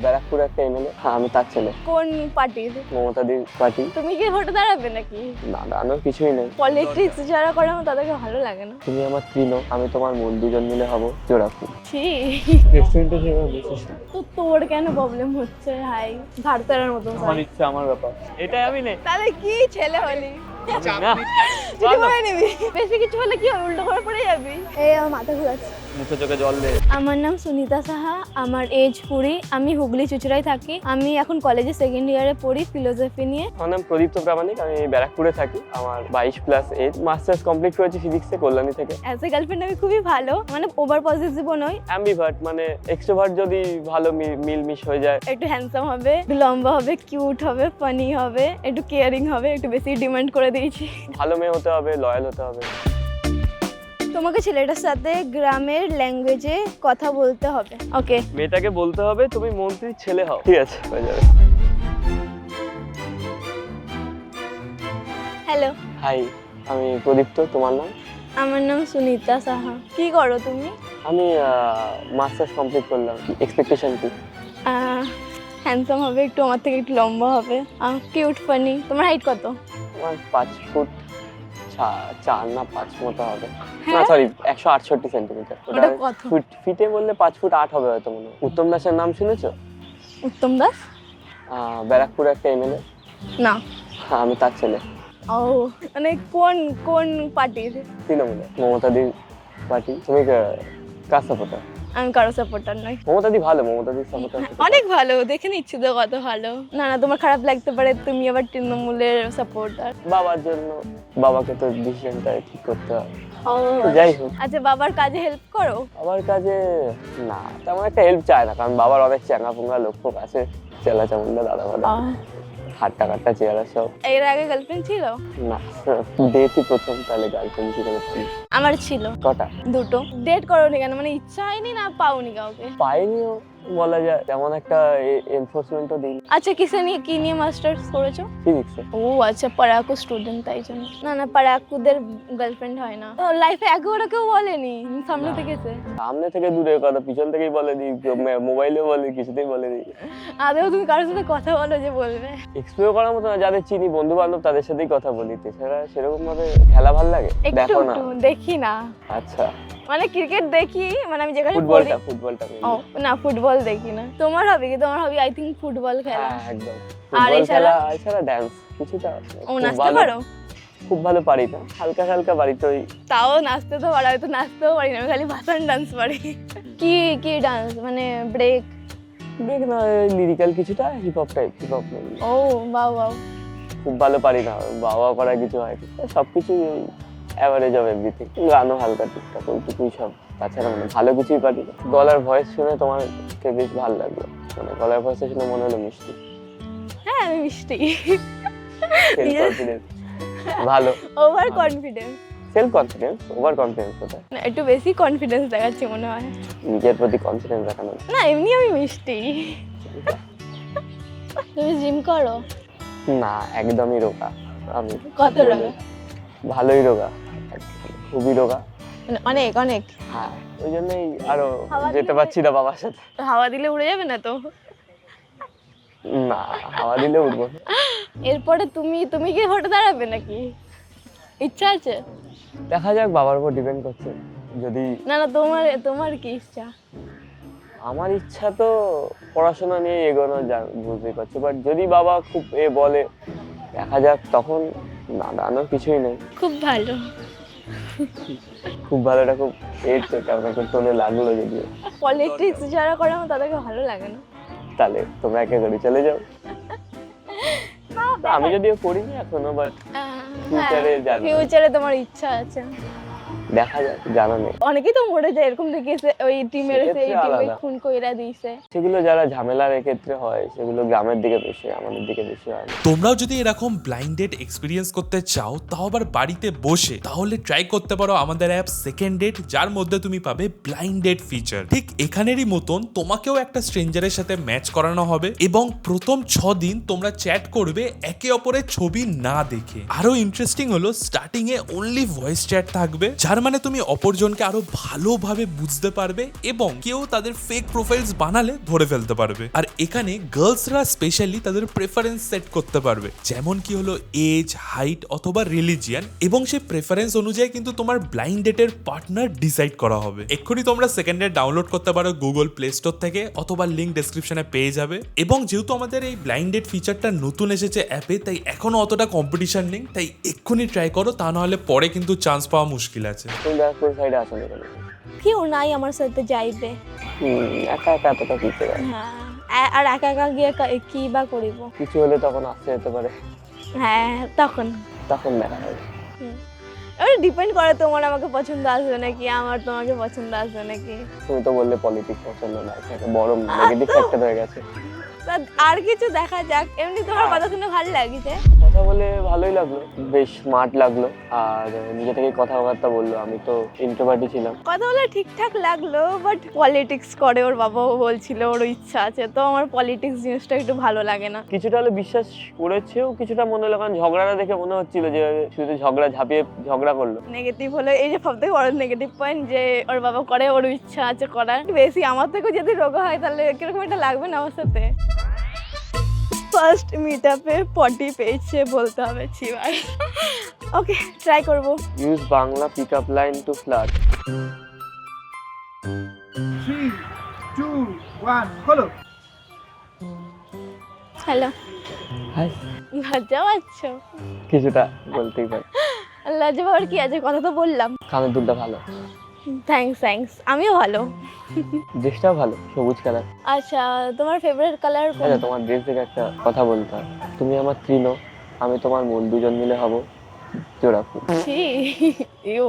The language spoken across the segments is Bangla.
ব্যারাকপুর একটা এমএলএ, আমি তার ছেলে। কোন পার্টির? মমতাদির পার্টি। তুমি কি ভোটে দাঁড়াবে নাকি? না, দাঁড়ানোর কিছুই নেই। পলিটিক্স যারা করে আমার তাদেরকে ভালো লাগে না। তুমি আমার তৃণ, আমি তোমার মূল, দুজন মিলে হবো জোড়াফুল। ছি, রেস্টুরেন্টে সেভাবে বসিস না। তো তোর কেন প্রবলেম হচ্ছে? হাই, ভারতের মতন আমার ইচ্ছা, আমার ব্যাপার, এটাই আমি নেই। তাহলে কি ছেলে হলি? না, চুরি করে নিবি? বেশি কিছু হলে কি হবে? উল্টো করে পড়ে যাবি। এই আমার মাথা ঘুরাচ্ছে। মুখে চোখে জল দে। আমার নাম সুনিতা সাহা, আমার এজ 20, আমি হুগলি চুচুড়ায় থাকি। আমি এখন কলেজে সেকেন্ড ইয়ারে পড়ি ফিলোসফি নিয়ে। আমার নাম প্রদীপ্ত প্রামাণিক, আমি ব্যারাকপুরে থাকি। আমার 22+ এজ, মাস্টার্স কমপ্লিট করেছি ফিজিক্সে কল্যাণী থেকে। অ্যাজ এ গার্লফ্রেন্ড আমি খুবই ভালো, মানে ওভার পজিটিভও নই। অ্যাম্বিভার্ট, মানে এক্সট্রোভার্ট যদি ভালো মিলমিশ হয়ে যায়। একটু হ্যান্ডসাম হবে, একটু লম্বা হবে, কিউট হবে, ফানি হবে, একটু কেয়ারিং হবে, একটু বেশি ডিমান্ড করে দিয়েছি। ভালো মেয়ে হতে হবে, লয়াল হতে হবে। তোমাকে ছেলেটার সাথে গ্রামের ল্যাঙ্গুয়েজে কথা বলতে হবে। ওকে, মেয়েটাকে বলতে হবে তুমি মন্ত্রীর ছেলে হও, ঠিক আছে, হয়ে যাবে। হ্যালো, হাই, আমি প্রদীপ্ত, তোমার নাম? আমার নাম সুনিতা সাহা। কি করো তুমি? আমি মাস্টার্স কমপ্লিট করলাম। এক্সপেকটেশন কি? হ্যান্ডসাম হবে, একটু আমার থেকে একটু লম্বা হবে, কিউট ফানি। তোমার হাইট কত? আমার 5 ফুট 4 না 5 মতো হবে। না হ্যাঁ? Sorry, 168 centimetre. ওটা কত? ফিটে বললে 5 ফুট 8 হবে হয়তো মনে হয়। উত্তম দাসের নাম শুনেছো? উত্তম দাস? ব্যারাকপুর একটা এমএলএ, না। আমি তার ছেলে। ও, মানে কোন কোন পার্টির? তৃণমূলে, মমতাদির পার্টি। তুমি কার সাপোর্টার? আমি কারো সাপোর্টার নই। মমতাদি ভালো, মমতাদির সাপোর্টার। অনেক ভালো, দেখে নিচ্ছি তো কত ভালো। না না, তোমার খারাপ লাগতে পারে, তুমি আবার তৃণমূলের সাপোর্টার। বাবার জন্য, বাবাকে তো ডিসিশনটা ঠিক করতে হয়। যাই হোক, আচ্ছা, বাবার কাজে হেল্প করো? আমার কাছে না তেমন একটা হেল্প চায় না, কারণ বাবার অনেক চ্যাঙা ফুঙ্গা লোক ফোক আছে, চেলা চামুন্ডা দাদা ভাদা, হাট্টা কাট্টা চেয়ারা সব। এর আগে গার্লফ্রেন্ড ছিল? না, ডেটই প্রথম, তাহলে গার্লফ্রেন্ড ছিল না। আমার ছিল কটা? দুটো। ডেট করোনি কেন? মানে ইচ্ছা হয়নি না পাওনি কাউকে? পাইনিও বলা যায়, তেমন একটা এনফোর্সমেন্টও দিই। আচ্ছা, কি নিয়ে মাস্টার্স করেছো? ফিজিক্সে। ও আচ্ছা, পড়াকু স্টুডেন্ট তাই জন্য। না না, পড়াকুদের গার্লফ্রেন্ড হয় না। লাইফে একবারও কেউ বলেনি সামনে থেকে? সামনে থেকে দূরের কথা, পিছন থেকেই বলে দিই, মোবাইলেও বলে, কিছুতেই বলে দিই। আদেও তুমি কারোর সাথে কথা বলো যে বলবে? এক্সপ্লোর করার মতো না, যাদের চিনি বন্ধু বান্ধব তাদের সাথেই কথা বলি। এছাড়া সেরকম ভাবে খেলা ভাল লাগে, একটু দেখো না? একটু দেখি না, আচ্ছা, মানে ক্রিকেট দেখি, মানে আমি যেখানে পড়ি। ফুটবলটা ও না, ফুটবল দেখি না। তোমার হবে কি? তোমার হবে আই থিঙ্ক ফুটবল খেলা। হ্যাঁ একদম। আর ফুটবল খেলা, এছাড়া? এছাড়া ডান্স কিছুটা। ও, খুব নাচতে ভালো- পারো? খুব ভালো পারি না, হালকা হালকা বাড়িতে ওই। তাও নাচতে তো পারো? হয়তো নাচতেও পারি না, আমি খালি ভাষণ ডান্স পারি। কি কি ডান্স? মানে ব্রেক? ব্রেক না, লিরিক্যাল কিছুটা, hip hop type, hip hop. ও বাও বাও। খুব ভালো পারি না, বাবা করা কিছু হয় সবকিছু অ্যাভারেজ অফ এভরিথিং। গানও হালকা টুকটাক ওইটুকুই সব, তাছাড়া মানে ভালো কিছুই পারি না। গলার ভয়েস শুনে তোমাকে বেশ ভালো লাগলো, মানে গলার ভয়েসটা শুনে মনে হলো মিষ্টি। হ্যাঁ, আমি মিষ্টি। সেলফ কনফিডেন্স ভালো। Over confidence? Self confidence, over confidence কোথায়? না, একটু বেশি কনফিডেন্স দেখাচ্ছি মনে হয়। নিজের প্রতি কনফিডেন্স দেখানো। না, এমনি আমি মিষ্টি। তুমি জিম করো? না, একদমই রোগা আমি। কত রোগা? ভালোই রোগা, খুবই রোগা। মানে অনেক অনেক? হ্যাঁ, ওই জন্যই আরো হাওয়া যেতে দিলে- পারছি না বাবার সাথে। হাওয়া দিলে উড়ে যাবে না তো? না, হাওয়া দিলে উঠবো না। এরপরে তুমি কি ভোটে দাঁড়াবে নাকি? ইচ্ছা আছে? দেখা যাক, বাবার উপর ডিপেন্ড করছে। যদি না না, তোমার কি ইচ্ছা? আমার ইচ্ছা তো পড়াশোনা নিয়ে এগোনো, বুঝতেই পারছো, বাট যদি বাবা খুব বলে, দেখা যাক তখন। না, দাঁড়ানোর কিছুই নেই। খুব ভালো। খুব ভালোটা খুব কেমন একটা টোনে লাগলো যদিও। পলিটিক্স যারা করে আমার তাদেরকে ভালো লাগে না। তাহলে তোমরা একে করে চলে যাও। তা আমি যদিও করিনি এখনো, বাট ফিউচারে জানবো। ফিউচারে তোমার ইচ্ছা আছে? দেখা যাক, জানা নেই। অনেকেই তো মরে যায়, এরকম দেখিয়েছে, ওই টিমের এই সেক্ষেত্রে টিমে আলাদা। খুন কইরা দিয়েছে। সেগুলো যারা ঝামেলার এক্ষেত্রে হয়, সেগুলো গ্রামের দিকে বেশি হয়, আমাদের দিকে বেশি হয় না। তোমরাও যদি এরকম ব্লাইন্ড ডেট এক্সপিরিয়েন্স করতে চাও, তাও আবার বাড়িতে বসে, তাহলে ট্রাই করতে পারো আমাদের অ্যাপ সেকেন্ড ডেট, যার মধ্যে তুমি পাবে ব্লাইন্ড ডেট ফিচার। ঠিক এখানেরই মতন তোমাকেও একটা স্ট্রেঞ্জারের সাথে ম্যাচ করানো হবে এবং প্রথম 6 দিন তোমরা চ্যাট করবে একে অপরের ছবি না দেখে। আরো ইন্টারেস্টিং হলো, starting A only voice chat থাকবে, যার তার মানে তুমি অপরজনকে আরো ভালোভাবে বুঝতে পারবে এবং কেউ তাদের ফেক প্রোফাইলস বানালে ধরে ফেলতে পারবে। আর এখানে গার্লসরা স্পেশালি তাদের প্রেফারেন্স সেট করতে পারবে, যেমন কি হলো এজ, হাইট অথবা রিলিজিয়ান, এবং সেই প্রেফারেন্স অনুযায়ী কিন্তু তোমার ব্লাইন্ড ডেটের পার্টনার ডিসাইড করা হবে। এক্ষুনি তোমরা সেকেন্ড ডেট ডাউনলোড করতে পারো গুগল প্লে স্টোর থেকে, অথবা লিঙ্ক ডেসক্রিপশনে পেয়ে যাবে। এবং যেহেতু আমাদের এই ব্লাইন্ড ডেট ফিচারটা নতুন এসেছে অ্যাপে, তাই এখনো অতটা কম্পিটিশন নেই, তাই এক্ষুনি ট্রাই করো, তা নাহলে পরে কিন্তু চান্স পাওয়া মুশকিল আছে। তুমি দেখ কোন সাইডে আসো না কেন? কেউ নাই আমার সাথে যাইবে। একা একা এতটা কিছু হ্যাঁ, আর একা একা গিয়ে কি বা করিব? কিছু হলে তখন আসতে যেতে পারে, হ্যাঁ তখন তখন দেখা যাবে। ওটা ডিপেন্ড করে তোমার আমাকে পছন্দ আসবে নাকি আমার তোমাকে পছন্দ আসবে নাকি। তুমি তো বললে পলিটিক্স পছন্দ না, একটা বড় নেগেটিভ ফ্যাক্টর হয়ে গেছে। তা আর কিছু দেখা যাক। এমনি তোমার কথা শুনে ভালো লাগছে। কথা বলে ভালোই লাগলো, বেশ স্মার্ট লাগলো, আর নিজে থেকে কথাবার্তা বললো। আমি তো ইন্ট্রোভার্টই ছিলাম। কথা বলে ঠিকঠাক লাগলো, বাট পলিটিক্স করে ওর বাবাও বলছিল ওর ইচ্ছা আছে, তো আমার পলিটিক্স জিনিসটা একটু ভালো লাগে না। কিছুটা হলে বিশ্বাস করেছেও, কিছুটা মনে হলো, কারণ ঝগড়াটা দেখে মনে হচ্ছিল যে শুধু ঝগড়া করলো। নেগেটিভ হলো এই যে সবথেকে বড় নেগেটিভ পয়েন্ট, যে ওর বাবা করে, ওর ইচ্ছা আছে করার। বেশি আমার থেকেও যদি রোগা হয় তাহলে কিরকম একটা লাগবে না আমার সাথে। ফার্স্ট মিট আপে পটি পেয়েছে বলতে হবে, ছি ভাই। ওকে, ট্রাই করবো। Use Bangla pick up line to flirt. 3, 2, 1, follow. Hello, hi, লজ্জা পাচ্ছ? কিছুটা বলতেই পারি। লজ্জা পাওয়ার কি আছে, কথা তো বললাম। কানের দুলটা ভালো, থ্যাঙ্কস, আমিও ভালো। ড্রেসটাও ভালো, সবুজ কালার। আচ্ছা, তোমার ফেভারিট কালার কোন? আচ্ছা, তোমার ড্রেস দেখে একটা কথা বলতে হয়। তুমি আমার তৃণ, আমি তোমার মূল, দুজন মিলে হব জোড়া ফুল। ছি, ইউ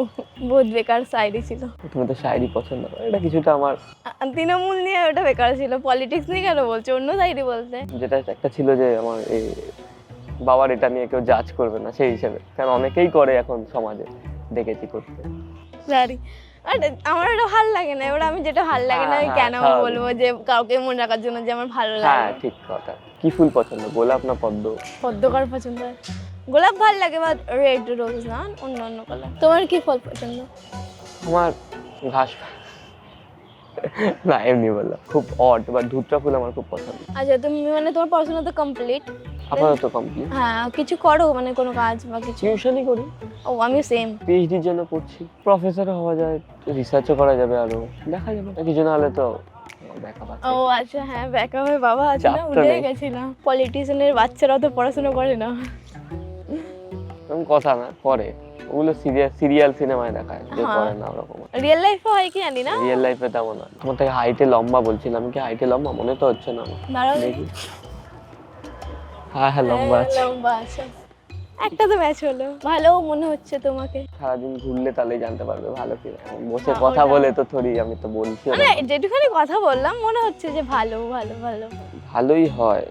বহুত বেকার শায়রি ছিল। তুমি তো শায়রি পছন্দ করো, এটা কিছুটা আমার। তৃণমূল নিয়ে ওটা বেকার ছিল, পলিটিক্স নিয়ে কেন বলছো? অন্য শায়রি বলতে। যেটা একটা ছিল যে আমার এই বাবার এটা নিয়ে কেউ জাজ করবে না সেই হিসেবে, কারণ অনেকেই করে এখন সমাজে, দেখেছি করতে। সরি, আমার এটা ভালো লাগে না। এবার আমি যেটা ভালো লাগে না আমি কেন বলবো যে কাউকে মনে রাখার জন্য যে আমার ভালো হ্যাঁ লাগে? ঠিক কথা। কি ফুল পছন্দ, গোলাপ না পদ্ম? পদ্মকার পছন্দ হয়, গোলাপ ভালো লাগে, বা রেড রোজ না, অন্য কালার। তোমার কি ফল পছন্দ? আমার ঘাস না, এমনি বললাম, খুব অড, বা ধুত্রা ফুল আমার খুব পছন্দ। আচ্ছা, তুমি মানে তোমার পড়াশোনা তো কমপ্লিট? আপাতত কমপ্লিট। হ্যাঁ, কিছু করো মানে কোনো কাজ বা কিছু? টিউশনই করি। ও, আমি সেম। পিএইচডির জন্য পড়ছি, প্রফেসরও হওয়া যায়, রিসার্চও করা যাবে, আরো দেখা যাবে। কিছু না হলে তো ব্যাকআপ আছে। ও আচ্ছা, হ্যাঁ ব্যাকআপ হয়ে বাবা আছে না, চাপ তো উঠে নেই। গেছিলাম। পলিটিশিয়ানের বাচ্চারাও তো পড়াশোনা করে না। এরকম কথা না, করে ওগুলো সিরিয়াল সিনেমায় দেখায়, যে হ্যাঁ। করে না ওরকম। রিয়েল লাইফে হয় কি জানি না। রিয়েল লাইফে তেমন না। তোমার থেকে হাইটে লম্বা বলছিলাম, কি হাইটে লম্বা মনে তো হচ্ছে না আমার। দাঁড়াও দেখি, হ্যাঁ লম্বা আছে। লম্বা আছে। একটা তো ম্যাচ হলো, ভালো মনে হচ্ছে তোমাকে। সারাদিন ঘুরলে তাহলেই জানতে পারবে ভালো কি। এখন বসে হ্যাঁ, কথা ওটা। বলে তো থোড়ি, আমি তো বলছি না। মানে যেটুখানি কথা বললাম মনে হচ্ছে যে ভালো ভালো ভালো। ভালোই হয়,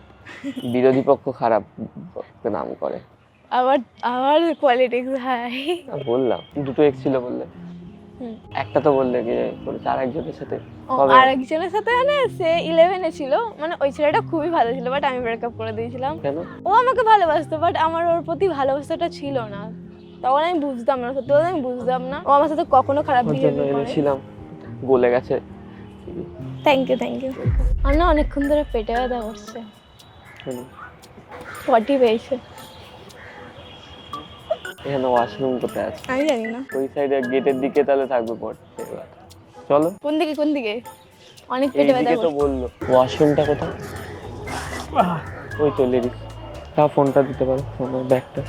বিরোধী পক্ষ খারাপ নাম করে। আবার পলিটিক্স, হ্যাঁ বললাম দুটো এক্স ছিল বললে, হুম। একটা তো বললে কি করেছে আর একজনের সাথে। ও, কবে? আর একজনের সাথে মানে সে 11-এ ছিল, মানে ওই ছেলেটা খুবই ভালো ছিল, বাট আমি ব্রেকআপ করে দিয়েছিলাম। কেন? ও আমাকে ভালোবাসতো, বাট আমার ওর প্রতি ভালোবাসাটা ছিল না। তখন আমি বুঝতাম না, সত্যি কথা আমি বুঝতাম না। ও আমার সাথে কখনো খারাপ ওর বিহেভ জন্য করে। এনেছিলাম, গলে গেছে। Thank you. আমার না অনেকক্ষণ ধরে পেটে ব্যথা করছে, কেন? পটি পেয়েছে। এখানে ওয়াশরুম কোথায় আছে? আমি জানি না ওই সাইডে গেটের দিকে তাহলে থাকবে পর। চলো, কোন দিকে অনেক পেটে ব্যথা এইদিকে তো করছে। বললো। ওয়াশরুমটা কোথায়? ওই তো লেডিস। তা ফোনটা দিতে পারো, ফোনের ব্যাগটা।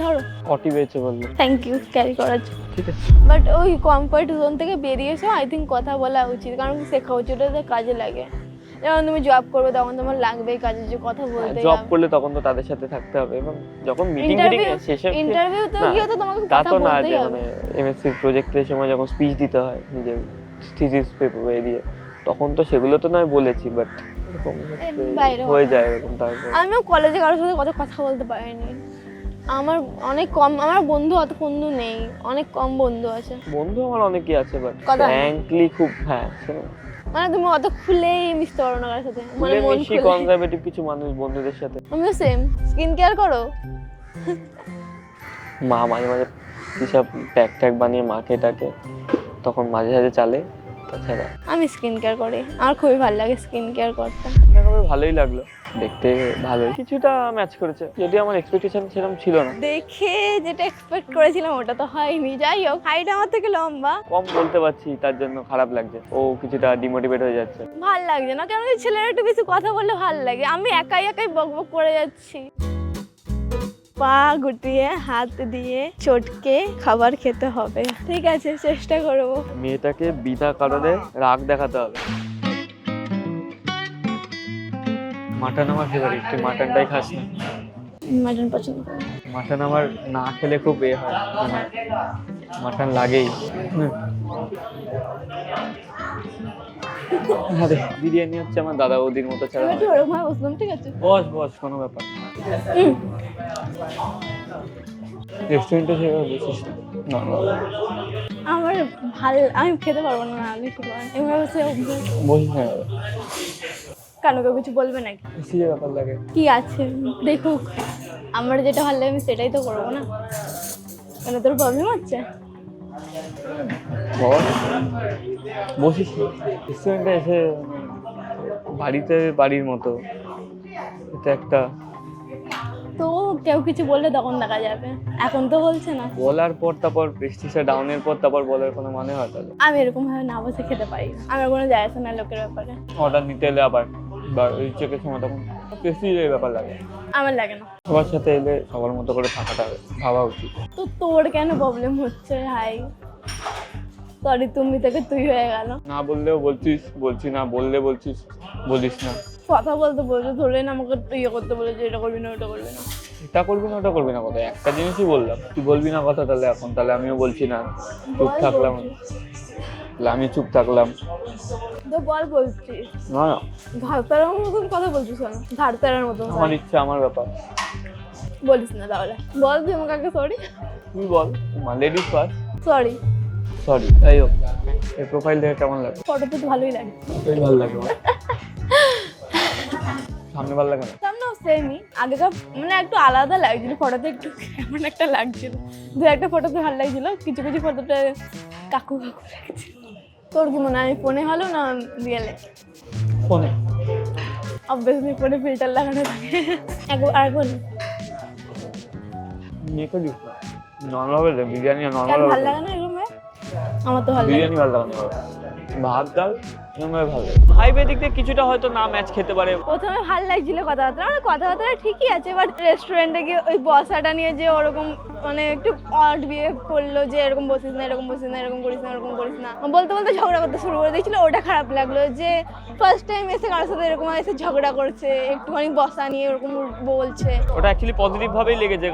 ধরো, অটি পেয়েছে বললো। থ্যাংক ইউ ক্যারি করার জন্য। ঠিক আছে। বাট ওই কমফর্ট জোন থেকে বেরিয়ে এসো, আই থিঙ্ক কথা বলা উচিত, কারণ শেখা উচিত, ওটাতে কাজে লাগে। যেমন তুমি জব করবে তখন তোমার লাগবেই কাজে যে কথা বলতে। জব করলে তখন তো তাদের সাথে থাকতে হবে, এবং যখন মিটিং শেষে ইন্টারভিউতে না, গিয়ে তো তোমাকে তা কথা তো না বলতেই যে হবে। মানে এমএসসি প্রজেক্টের সময় যখন স্পিচ দিতে হয় নিজের থিসিস পেপার দিয়ে, তখন তো সেগুলো তো নয় বলেছি, বাট এরকম বাইরে হয়ে যায় এরকম। তারপর আমিও কলেজে কারোর সাথে কথা বলতে পারিনি। আমার অনেক কম, আমার বন্ধু অত বন্ধু নেই, অনেক কম বন্ধু আছে। বন্ধু আমার অনেকই আছে, বাট কথা হয় না। ফ্র্যাঙ্কলি খুব, হ্যাঁ শোনো, মানে তুমি অত খুলেই মিশতে পারো না কারোর সাথে, মানে মন বেশি খুলে। কনজারভেটিভ কিছু মানুষ বন্ধুদের সাথে। আমিও সেম। স্কিন কেয়ার করো? মা মাঝে মাঝে কিসব প্যাক ট্যাক বানিয়ে মাকে ডাকে, তখন মাঝে মাঝে চালে। তাছাড়া আমি স্কিন কেয়ার করি, আমার খুবই ভালো লাগে স্কিন কেয়ার করতে। এভাবে ভালোই লাগলো, দেখতে ভালোই, কিছুটা ম্যাচ করেছে, যদি আমার এক্সপেকটেশন সেরকম ছিল না। দেখে যেটা এক্সপেক্ট করেছিলাম ওটা তো হয়নি। যাই হোক, হাইট আমার থেকে লম্বা। কম বলতে পারছি, তার জন্য খারাপ লাগছে, ও কিছুটা ডিমোটিভেট হয়ে যাচ্ছে। ভাল লাগছে না, কেন কি ছেলেরা একটু বেশি কথা বললে ভাল লাগে, আমি একাই একাই বকবক করে যাচ্ছি। পা গুটিয়ে হাত দিয়ে চটকে খাবার খেতে হবে। ঠিক আছে, চেষ্টা করবো। মেয়েটাকে বিনা কারণে রাগ দেখাতে হবে। মাটন আমার ফেভারিট, তুই মাটনটাই খাস না? মাটন পছন্দ করি। মাটন আমার না খেলে খুব এ হয়, মানে মাটন লাগেই। আরে বিরিয়ানি হচ্ছে আমার দাদা বৌদির মতো ছাড়া এবার একটু ওরকম ভাবে বসলাম, ঠিক আছে? বস বস, কোনো ব্যাপার না। রেস্টুরেন্টে সেভাবে বসিস না, নর্মাল আমার আমি খেতে পারবো না, আগে ঠিক আছে এভাবে বসে বসিস না। কেন কেউ কিছু বলবে নাকি? বেশি যে ব্যাপার লাগে। কি আছে দেখুক, আমার যেটা ভালো লাগে আমি সেটাই তো করবো না। কেন তোর প্রবলেম হচ্ছে? বস বসিস না। রেস্টুরেন্টে এসে বাড়িতে বাড়ির মতো, এটা একটা তো কেউ কিছু বললে তখন দেখা যাবে, এখন তো বলছে না। বলার পর তারপর প্রেস্টিজটা ডাউনের পর তারপর বলার কোনো মানে হয়? তাহলে আমি এরকম ভাবে না বসে খেতে পারি না, আমার কোনো যায় আসে না লোকের ব্যাপারে। অর্ডার নিতে এলে আবার বা ওই চেকের সময় তখন প্রেস্টিজের ব্যাপার লাগে। আমার লাগে না। সবার সাথে এলে সবার মতো করে থাকাটা ভাবা উচিত। তো তোর কেন প্রবলেম হচ্ছে? হাই সরি, তুমি থেকে তুই হয়ে গেল। না বললেও বলছিস, বলছি না বললে বলছিস, বলিস না। কথা বলতে বলছো, ধরে না আমাকে ইয়ে করতে বলেছে, এটা করবি না ওটা করবি না। এটা করবি না ওটা করবি না কথা, একটা জিনিসই বললাম, তুই বলবি না কথা, তাহলে এখন তাহলে আমিও বলছি না, চুপ থাকলাম, তাহলে আমি চুপ থাকলাম। তো বল বলছিস, না না, ঘাড়তারার মতন কথা বলছিস কেন? ঘাড়তারার মতন আমার ইচ্ছা, আমার ব্যাপার। বলিস না তাহলে, বল তুই আমাকে আগে সরি। তুই বল, লেডিস ফার্স্ট। সরি। সরি। যাই হোক, এই প্রোফাইল দেখে কেমন লাগে? ফটোতে তো ভালোই লাগে। বেশ ভালো লাগে। সামনে ভালো লাগে না? সামনেও সেমই, আগেকার মানে একটু আলাদা লাগছিল, ফটোতে একটু কেমন একটা লাগছিল। দু একটা ফটোতে ভালো লাগছিল, কিছু কিছু ফটোতে কাকু কাকু লাগছিল। তোর কি মনে হয় আমি ফোনে ভালো না রিয়েলে? ফোনে। অবভিয়াসলি ফোনে ফিল্টার লাগানো থাকে। আরেকবার মেয়েকে দিস না, নর্মাল হবে, বিরিয়ানি নর্মাল কেন হবে। ভালো লাগে না এরকম? আমার তো ভালো লাগে। বিরিয়ানি ভালো লাগে না, ভাত ডাল এরকমভাবে ভালো লাগে। হাইওয়ে দিক থেকে কিছুটা হয়তো না ম্যাচ খেতে পারে। প্রথমে ভালো লাগছিল কথাবার্তা, মানে কথাবার্তা ঠিকই আছে, বাট রেস্টুরেন্টে গিয়ে ওই বসাটা নিয়ে যে ওরকম মানে একটু অড বিহেভ করলো, যে এরকম বসিস না, এরকম বসিস না, এরকম করিস না, এরকম করিস না, বলতে বলতে ঝগড়া করতে শুরু করে দিয়েছিল। ওটা খারাপ লাগলো যে ফার্স্ট টাইম এসে কারোর সাথে এরকম এসে ঝগড়া করছে, একটুখানি বসা নিয়ে ওরকম বলছে। ওটা অ্যাকচুয়ালি পজিটিভ ভাবেই লেগেছে,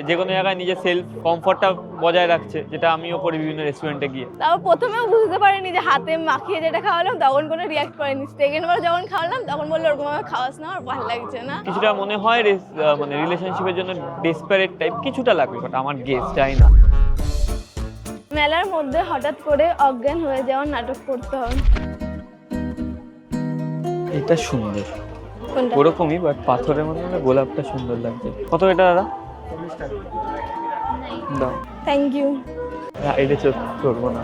যে কোনো জায়গায় নিজের সেলফ কমফর্টটা বজায় রাখছে, যেটা আমিও করি বিভিন্ন রেস্টুরেন্টে গিয়ে। তারপর প্রথমেও বুঝতে পারিনি যে হাতে মাখিয়ে যেটা খাওয়ালাম তখন কোনো রিয়াক্ট করেনি। সেকেন্ড বার যখন খাওয়ালাম তখন বললো ওরকম ভাবে খাওয়াস না, আমার ভালো লাগছে না। কিছুটা মনে হয় মানে রিলেশনশিপের জন্য ডেসপারেট টাইপ কিছুটা লাগবে, বাট আমার গেস চাই না। মেলার মধ্যে হঠাৎ করে অজ্ঞান হয়ে যাওয়ার নাটক করতে হবে। এটা সুন্দর, কোনটা? ওরকমই বাট পাথরের মধ্যে গোলাপটা সুন্দর লাগছে। কত এটা দাদা? দাও। Thank you. এটা চোখ করবো না,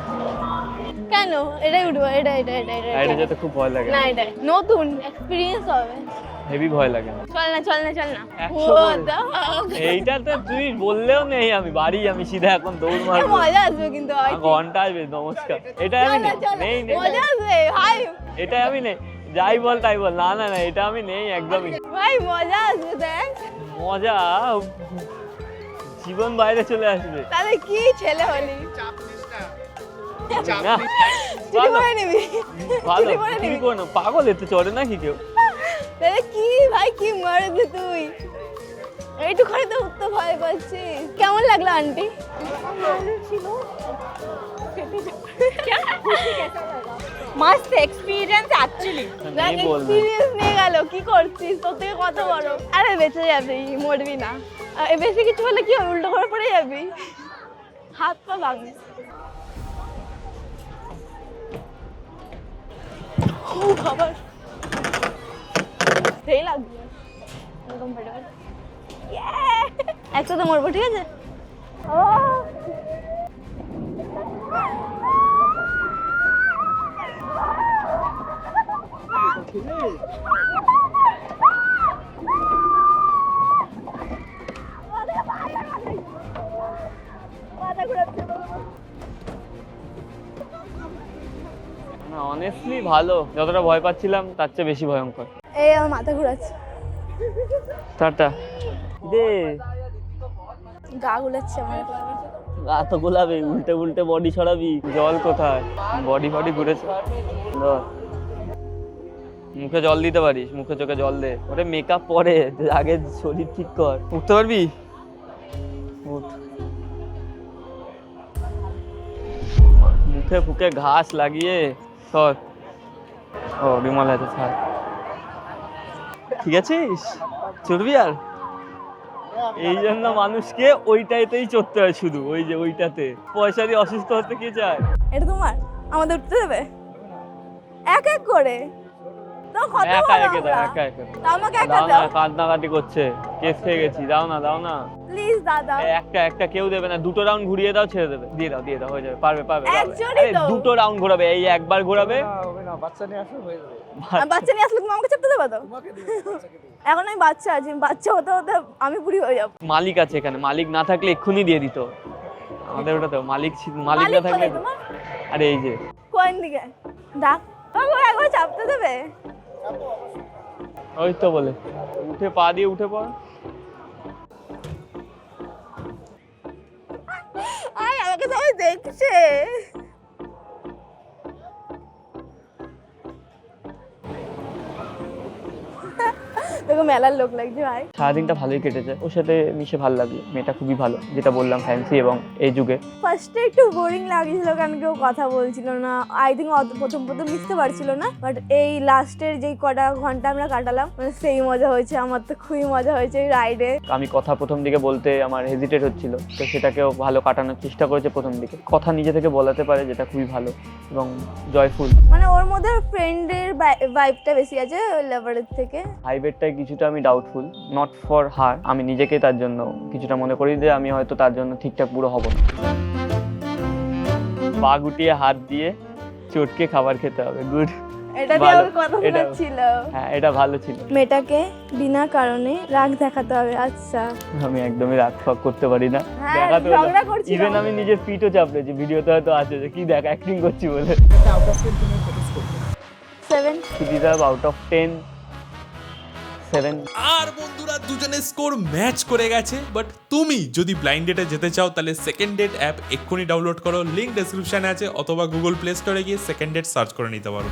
কেন? এটাই উঠবো, এটা এটা এটা এটা এটা যেতে খুব ভয় লাগে। না, এটা নতুন এক্সপিরিয়েন্স হবে। হেভি ভয় লাগে। চল না চল না চল না। 100 এইটা তো তুই বললেও নেই, আমি বাড়ি, আমি সিধা এখন দৌড় মারবো। মজা আসবে কিন্তু ভাই। ঘন্টা আসবে। নমস্কার, এটা আমি নেই, নেই মজা আসবে ভাই। এটা আমি নেই, যাই বল তাই বল। না না না, এটা আমি নেই একদমই। ভাই মজা আসবে, দেখ মজা জীবন বাইরে চলে আসবে। তাহলে কি ছেলে হলি? না, চুরি করে নিবি, ভালো চুরি করে কি নিবি। কোনো পাগল এতে চড়ে নাকি কেউ? তাহলে কি ভাই, কি মারবি তুই? এইটুখানি তো উঠতে ভয় পাচ্ছিস। কেমন লাগলো আন্টি? मस्त एक्सपीरियंस एक्चुअली নেই বল না। এক্সপিরিয়েন্স নিয়ে গেল, কি করছিস? তোর থেকে কত বড়। আরে বেঁচে যাবি, মরবি না। বেশি কিছু হলে কি হবে, উল্টো করে পড়ে যাবি, হাত পা ভাঙবি। ও বাবা, সেই লাগবে কমফর্টেবল। একসাথে মরবো, ঠিক আছে? ও মাথা ঘুরাচ্ছে। না অনেস্টলি ভালো, যতটা ভয় পাচ্ছিলাম তার চেয়ে বেশি ভয়ঙ্কর। এই আমার মাথা ঘুরাচ্ছে, টাটা দে। গা গুলাচ্ছে আমার। গা তো গোলাবে, উল্টে উল্টে বডি ছড়াবি। জল কোথায়? বডি ফডি ঘুরেছে। ধর। মুখে জল দিতে পারিস, মুখে চোখে জল দে। ওরে মেকআপ পরে, আগে শরীর ঠিক কর। উঠতে পারবি? উঠ। মুখে ফুকে ঘাস লাগিয়ে সর। ও বিমল আছে, ছাড়। ঠিক আছিস? চড়বি আর? এই জন্য মানুষকে ওইটাইতেই চড়তে হয়, শুধু ওই যে ওইটাতে। পয়সা দিয়ে অসুস্থ হতে কে চায়? এটা তোমার, আমাদের উঠতে দেবে এক এক করে? তো কত একা বড় একে দাও, আমরা। একা একে তো আমাকে একা দাও না, দাও কান্নাকাটি করছে। কেস খেয়ে গেছি, দাও না দাও না। প্লিজ দাদা। একটা একটা কেউ দেবে না, দুটো রাউন্ড ঘুরিয়ে দাও, ছেড়ে দেবে। দিয়ে দাও হয়ে যাবে, পারবে পারবে পারবে। একজনই আরে তো। দুটো রাউন্ড ঘোরাবে, এই একবার ঘোরাবে। বাচ্চা নিয়ে আসো, হয়ে যাবে। আর বাচ্চা নিয়ে আসলে তুমি আমাকে চাপতে দেবে তো? এখন আমি বাচ্চা আছি, বাচ্চা হতে হতে আমি বুড়ি হয়ে যাবো। মালিক আছে এখানে, মালিক না থাকলে এক্ষুনি দিয়ে দিত আমাদের। ওটা তো মালিক মালিক না থাকলে। কোথায় তোমার? আরে এই যে কোন দিকে? ডাক বাবু, একবার চাপতে দেবে? ওই তো বলে উঠে পা দিয়ে উঠে পড়। আয়, আমাকে সবাই দেখছে। তোকে মেলার লোক লাগছে ভাই। সারাদিনটা ভালোই কেটেছে, ওর সাথে মিশে ভালো লাগলো। মেয়েটা খুবই ভালো, যেটা বললাম, ফ্যান্সি এবং এই যুগে। ফার্স্টে একটু বোরিং লাগছিল, কারণ কেউ কথা বলছিল না। আই থিঙ্ক প্রথম লিখতে পারছিল না, বাট এই লাস্টের যেই কটা ঘন্টা আমরা কাটালাম, মানে সেই মজা হয়েছে। আমার তো খুবই মজা হয়েছে এই রাইডে। আমি কথা প্রথম দিকে বলতে আমার হেজিটেট হচ্ছিল, তো সেটাকেও ভালো কাটানোর চেষ্টা করেছে প্রথম দিকে। কথা নিজে থেকে বলাতে পারে, যেটা খুবই ভালো এবং জয়ফুল। মানে ওর মধ্যে ফ্রেন্ডের ভাইবটা বেশি আছে লাভারের থেকে। হাইবেটটাই কিছুটা আমি ডাউটফুল, নট ফর হার। আমি নিজেকে তার জন্য কিছুটা মনে করি যে আমি হয়তো তার জন্য ঠিকঠাক পুরো হব না। পা গুটিয়ে হাত দিয়ে চটকে খাবার খেতে হবে। গুড। এটা দিয়ে ভালো, ওর কথা এটা- শোনাচ্ছিল। হ্যাঁ, এটা ভালো ছিল। মেয়েটাকে বিনা কারণে রাগ দেখাতে হবে। আচ্ছা, আমি একদমই রাগ ফাগ করতে পারি না। হ্যাঁ, দেখাতে ঝগড়া করছিলাম। ইভেন আমি নিজের ফিটও চাপড়েছি, ভিডিওতে হয়তো আছে যে কি দেখ অ্যাক্টিং করছি বলে। একটা আউট অফ 10 তুমি ফোকাস করবে। 7। Sudip out of 10 7। আর বন্ধুরা দুজনের স্কোর ম্যাচ করে গেছে। বাট তুমি যদি ব্লাইন্ড ডেটে যেতে চাও তাহলে সেকেন্ড ডেট অ্যাপ এক্ষুনি ডাউনলোড করো, লিঙ্ক ডেসক্রিপশনে আছে, অথবা গুগল প্লে স্টোরে গিয়ে সেকেন্ড ডেট সার্চ করে নিতে পারো।